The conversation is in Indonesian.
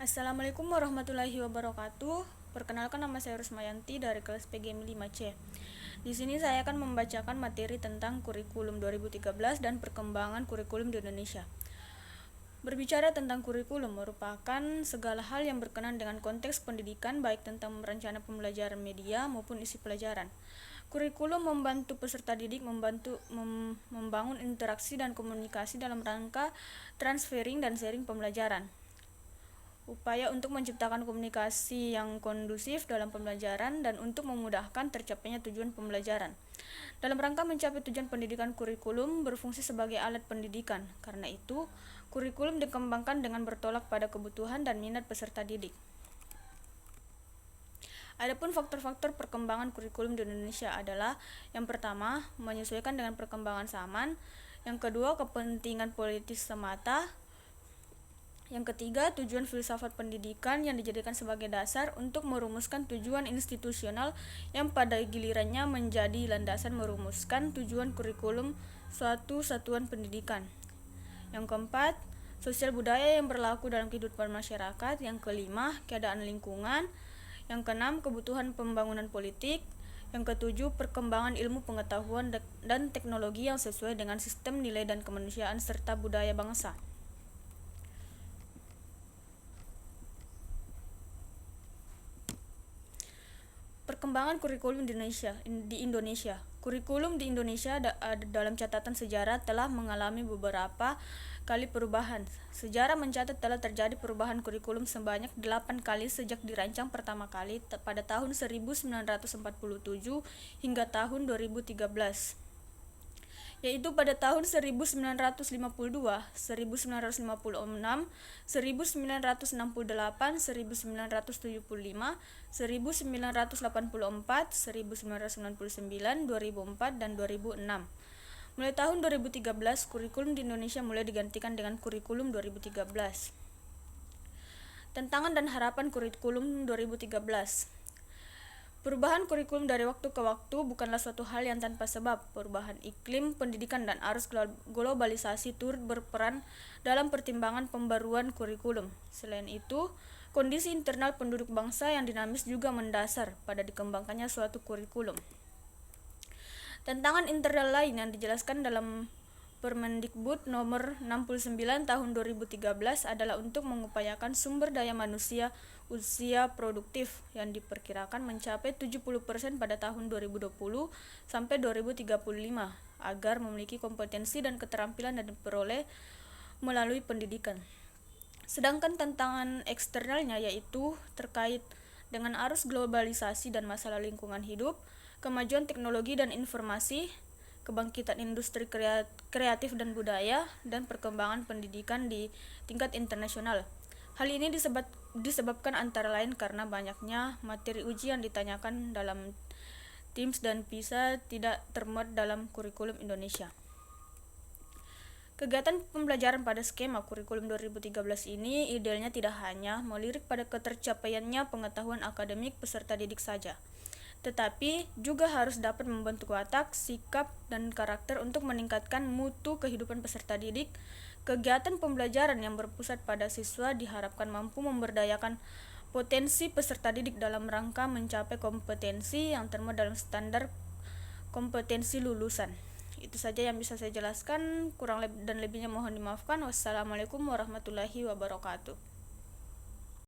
Assalamualaikum warahmatullahi wabarakatuh. Perkenalkan, nama saya Rusmayanti dari kelas PGM 5C. Di sini saya akan membacakan materi tentang kurikulum 2013 dan perkembangan kurikulum di Indonesia. Berbicara tentang kurikulum merupakan segala hal yang berkenaan dengan konteks pendidikan, baik tentang rencana pembelajaran media maupun isi pelajaran. Kurikulum membantu peserta didik membangun interaksi dan komunikasi dalam rangka transferring dan sharing pembelajaran. Upaya untuk menciptakan komunikasi yang kondusif dalam pembelajaran dan untuk memudahkan tercapainya tujuan pembelajaran. Dalam rangka mencapai tujuan pendidikan, kurikulum berfungsi sebagai alat pendidikan. Karena itu, kurikulum dikembangkan dengan bertolak pada kebutuhan dan minat peserta didik. Adapun faktor-faktor perkembangan kurikulum di Indonesia adalah: yang pertama, menyesuaikan dengan perkembangan zaman; yang kedua, kepentingan politis semata; yang ketiga, tujuan filsafat pendidikan yang dijadikan sebagai dasar untuk merumuskan tujuan institusional yang pada gilirannya menjadi landasan merumuskan tujuan kurikulum suatu satuan pendidikan. Yang keempat, sosial budaya yang berlaku dalam kehidupan masyarakat. Yang kelima, keadaan lingkungan. Yang keenam, kebutuhan pembangunan politik. Yang ketujuh, perkembangan ilmu pengetahuan dan teknologi yang sesuai dengan sistem nilai dan kemanusiaan serta budaya bangsa. Perkembangan kurikulum di Indonesia. Kurikulum di Indonesia dalam catatan sejarah telah mengalami beberapa kali perubahan. Sejarah mencatat telah terjadi perubahan kurikulum sebanyak 8 kali sejak dirancang pertama kali pada tahun 1947 hingga tahun 2013. Yaitu pada tahun 1952, 1956, 1968, 1975, 1984, 1999, 2004, dan 2006. Mulai tahun 2013, kurikulum di Indonesia mulai digantikan dengan kurikulum 2013. Tantangan dan harapan kurikulum 2013. Perubahan kurikulum dari waktu ke waktu bukanlah suatu hal yang tanpa sebab. Perubahan iklim pendidikan dan arus globalisasi turut berperan dalam pertimbangan pembaruan kurikulum. Selain itu, kondisi internal penduduk bangsa yang dinamis juga mendasar pada dikembangkannya suatu kurikulum. Tantangan internal lain yang dijelaskan dalam Permendikbud nomor 69 tahun 2013 adalah untuk mengupayakan sumber daya manusia usia produktif yang diperkirakan mencapai 70% pada tahun 2020 sampai 2035 agar memiliki kompetensi dan keterampilan yang diperoleh melalui pendidikan. Sedangkan tantangan eksternalnya yaitu terkait dengan arus globalisasi dan masalah lingkungan hidup, kemajuan teknologi dan informasi, kebangkitan industri kreatif dan budaya, dan perkembangan pendidikan di tingkat internasional. Hal ini disebabkan antara lain karena banyaknya materi uji yang ditanyakan dalam TIMSS dan PISA tidak termuat dalam kurikulum Indonesia. Kegiatan pembelajaran pada skema kurikulum 2013 ini idealnya tidak hanya melirik pada ketercapaiannya pengetahuan akademik peserta didik saja, tetapi juga harus dapat membentuk watak, sikap, dan karakter untuk meningkatkan mutu kehidupan peserta didik. Kegiatan pembelajaran yang berpusat pada siswa diharapkan mampu memberdayakan potensi peserta didik dalam rangka mencapai kompetensi yang termuat dalam standar kompetensi lulusan. Itu saja yang bisa saya jelaskan, kurang dan lebihnya mohon dimaafkan. Wassalamualaikum warahmatullahi wabarakatuh.